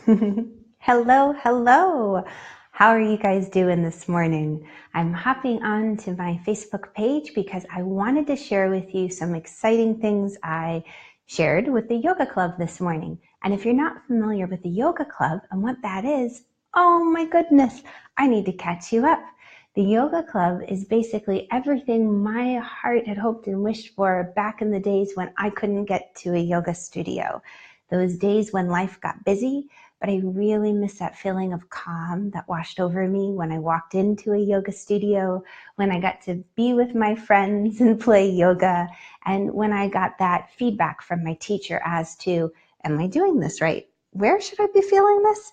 Hello, hello. How are you guys doing this morning? I'm hopping on to my Facebook page because I wanted to share with you some exciting things I shared with the yoga club this morning. And if you're not familiar with the yoga club and what that is, oh my goodness, I need to catch you up. The yoga club is basically everything my heart had hoped and wished for back in the days when I couldn't get to a yoga studio. Those days when life got busy, but I really miss that feeling of calm that washed over me when I walked into a yoga studio, when I got to be with my friends and play yoga, and when I got that feedback from my teacher as to, am I doing this right? Where should I be feeling this?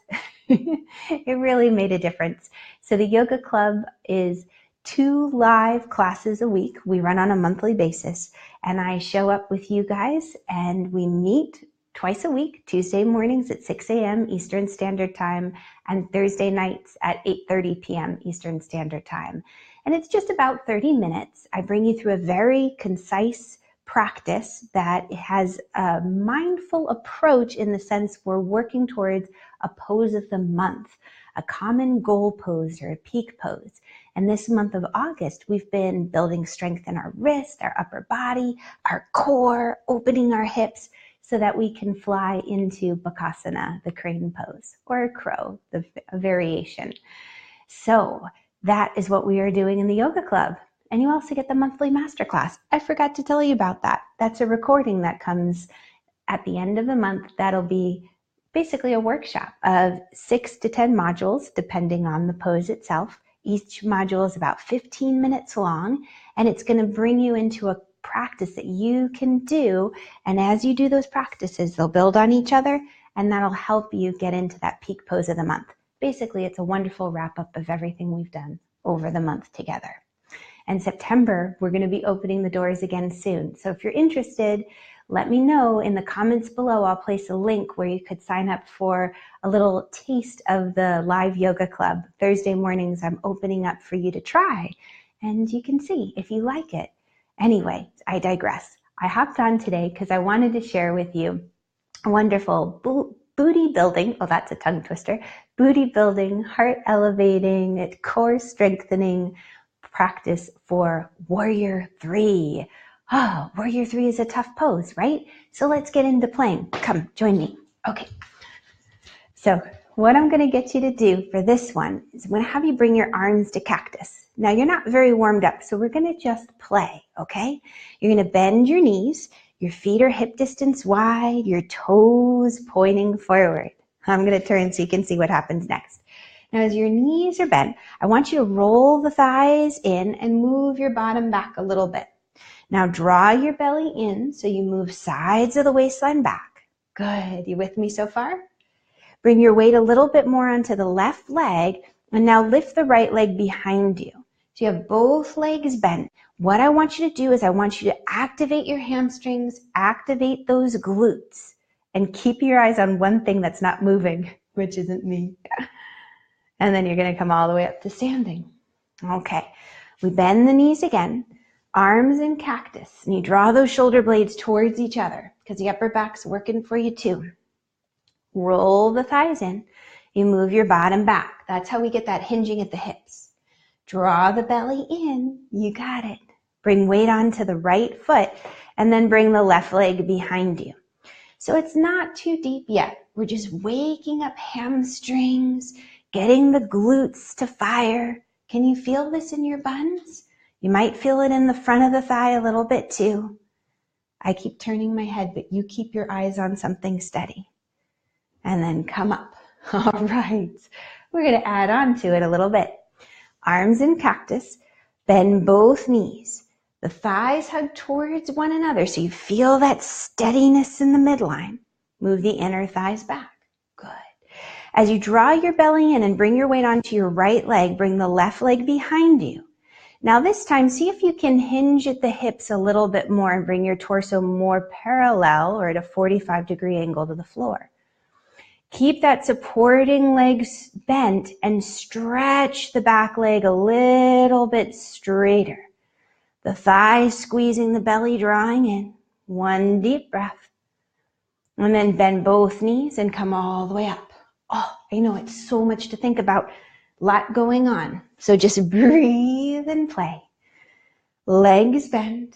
It really made a difference. So the yoga club is 2 live classes a week. We run on a monthly basis, and I show up with you guys and we meet twice a week, Tuesday mornings at 6 a.m. Eastern Standard Time and Thursday nights at 8:30 p.m. Eastern Standard Time. And it's just about 30 minutes. I bring you through a very concise practice that has a mindful approach in the sense we're working towards a pose of the month, a common goal pose or a peak pose. And this month of August, we've been building strength in our wrist, our upper body, our core, opening our hips, so that we can fly into Bakasana, the crane pose, or crow, the variation. So that is what we are doing in the yoga club. And you also get the monthly masterclass. I forgot to tell you about that. That's a recording that comes at the end of the month. That'll be basically a workshop of 6 to 10 modules, depending on the pose itself. Each module is about 15 minutes long, and it's going to bring you into a practice that you can do. And as you do those practices, they'll build on each other, and that'll help you get into that peak pose of the month. Basically, it's a wonderful wrap up of everything we've done over the month together. And September, we're going to be opening the doors again soon. So if you're interested, let me know in the comments below. I'll place a link where you could sign up for a little taste of the live yoga club. Thursday mornings, I'm opening up for you to try, and you can see if you like it. Anyway, I digress. I hopped on today because I wanted to share with you a wonderful booty building, oh, that's a tongue twister, booty building, heart elevating, core strengthening practice for Warrior 3. Oh, Warrior 3 is a tough pose, right? So let's get into playing. Come, join me. Okay. So what I'm going to get you to do for this one is I'm going to have you bring your arms to cactus. Now you're not very warmed up, so we're going to just play, okay? You're going to bend your knees. Your feet are hip distance wide, your toes pointing forward. I'm going to turn so you can see what happens next. Now as your knees are bent, I want you to roll the thighs in and move your bottom back a little bit. Now draw your belly in so you move sides of the waistline back. Good. You with me so far? Bring your weight a little bit more onto the left leg, and now lift the right leg behind you. So you have both legs bent. What I want you to do is I want you to activate your hamstrings, activate those glutes, and keep your eyes on one thing that's not moving, which isn't me. And then you're going to come all the way up to standing. Okay, we bend the knees again, arms in cactus, and you draw those shoulder blades towards each other because the upper back's working for you too. Roll the thighs in. You move your bottom back. That's how we get that hinging at the hips. Draw the belly in. You got it. Bring weight onto the right foot and then bring the left leg behind you. So it's not too deep yet. We're just waking up hamstrings, getting the glutes to fire. Can you feel this in your buns? You might feel it in the front of the thigh a little bit too. I keep turning my head, but you keep your eyes on something steady. And then come up. All right. We're going to add on to it a little bit. Arms in cactus. Bend both knees. The thighs hug towards one another so you feel that steadiness in the midline. Move the inner thighs back. Good. As you draw your belly in and bring your weight onto your right leg, bring the left leg behind you. Now this time, see if you can hinge at the hips a little bit more and bring your torso more parallel or at a 45-degree angle to the floor. Keep that supporting leg bent and stretch the back leg a little bit straighter. The thighs squeezing the belly, drawing in. One deep breath. And then bend both knees and come all the way up. Oh, I know it's so much to think about. Lot going on. So just breathe and play. Legs bend.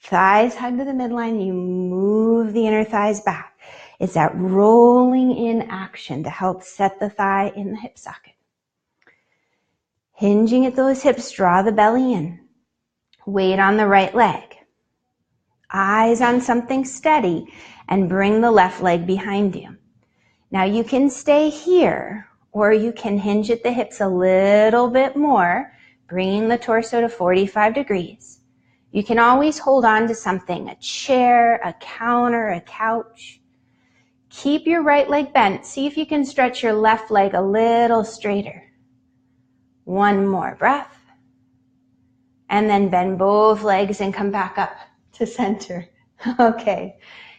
Thighs hug to the midline. You move the inner thighs back. It's that rolling in action to help set the thigh in the hip socket. Hinging at those hips, draw the belly in. Weight on the right leg. Eyes on something steady and bring the left leg behind you. Now you can stay here or you can hinge at the hips a little bit more, bringing the torso to 45 degrees. You can always hold on to something, a chair, a counter, a couch. Keep your right leg bent. See if you can stretch your left leg a little straighter. One more breath. And then bend both legs and come back up to center. Okay,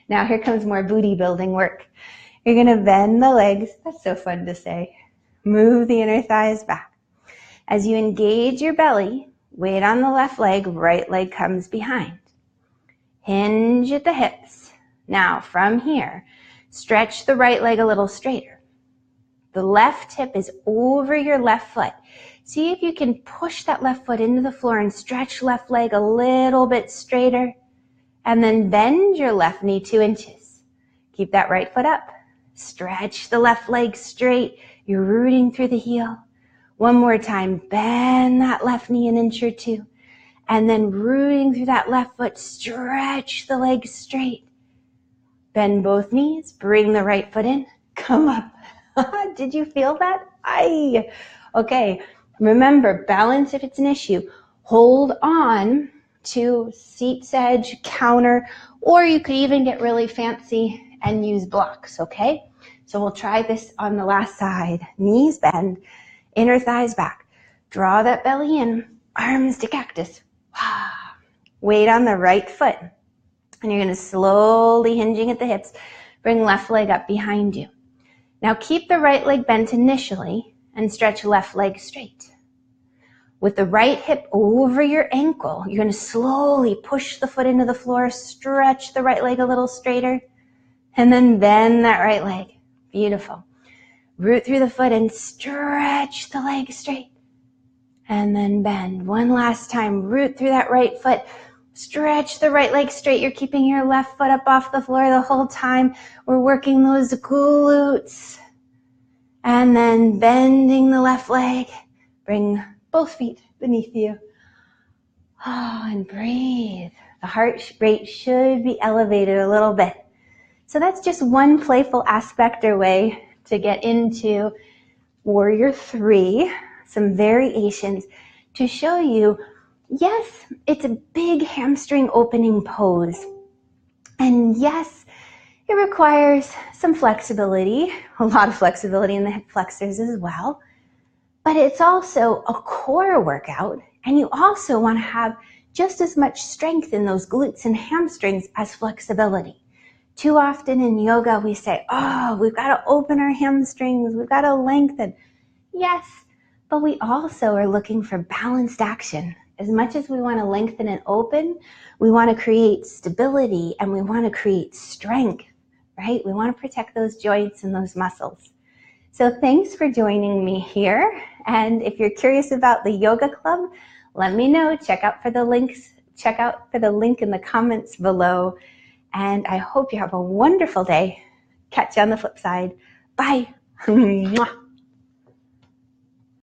now here comes more booty building work. You're gonna bend the legs. That's so fun to say. Move the inner thighs back. As you engage your belly, weight on the left leg, right leg comes behind. Hinge at the hips. Now from here, stretch the right leg a little straighter. The left hip is over your left foot. See if you can push that left foot into the floor and stretch left leg a little bit straighter. And then bend your left knee 2 inches. Keep that right foot up. Stretch the left leg straight. You're rooting through the heel. One more time, bend that left knee 1 inch or 2. And then rooting through that left foot, stretch the leg straight. Bend both knees, bring the right foot in, come up. Did you feel that? Aye. Okay, remember, balance if it's an issue. Hold on to seat's edge, counter, or you could even get really fancy and use blocks, okay? So we'll try this on the last side. Knees bend, inner thighs back. Draw that belly in, arms to cactus. Weight on the right foot. And you're gonna slowly hinging at the hips, bring left leg up behind you. Now keep the right leg bent initially and stretch left leg straight. With the right hip over your ankle, you're gonna slowly push the foot into the floor, stretch the right leg a little straighter, and then bend that right leg. Beautiful. Root through the foot and stretch the leg straight. And then bend. One last time, root through that right foot. Stretch the right leg straight. You're keeping your left foot up off the floor the whole time. We're working those glutes. And then bending the left leg. Bring both feet beneath you. And breathe. The heart rate should be elevated a little bit. So that's just one playful aspect or way to get into Warrior 3, some variations to show you, yes, it's a big hamstring opening pose. And yes, it requires some flexibility, a lot of flexibility in the hip flexors as well. But it's also a core workout, and you also want to have just as much strength in those glutes and hamstrings as flexibility. Too often in yoga, we say, oh, we've got to open our hamstrings, we've got to lengthen. Yes, but we also are looking for balanced action. As much as we want to lengthen and open, we want to create stability and we want to create strength, right? We want to protect those joints and those muscles. So thanks for joining me here. And if you're curious about the yoga club, let me know. Check out for the link in the comments below. And I hope you have a wonderful day. Catch you on the flip side. Bye.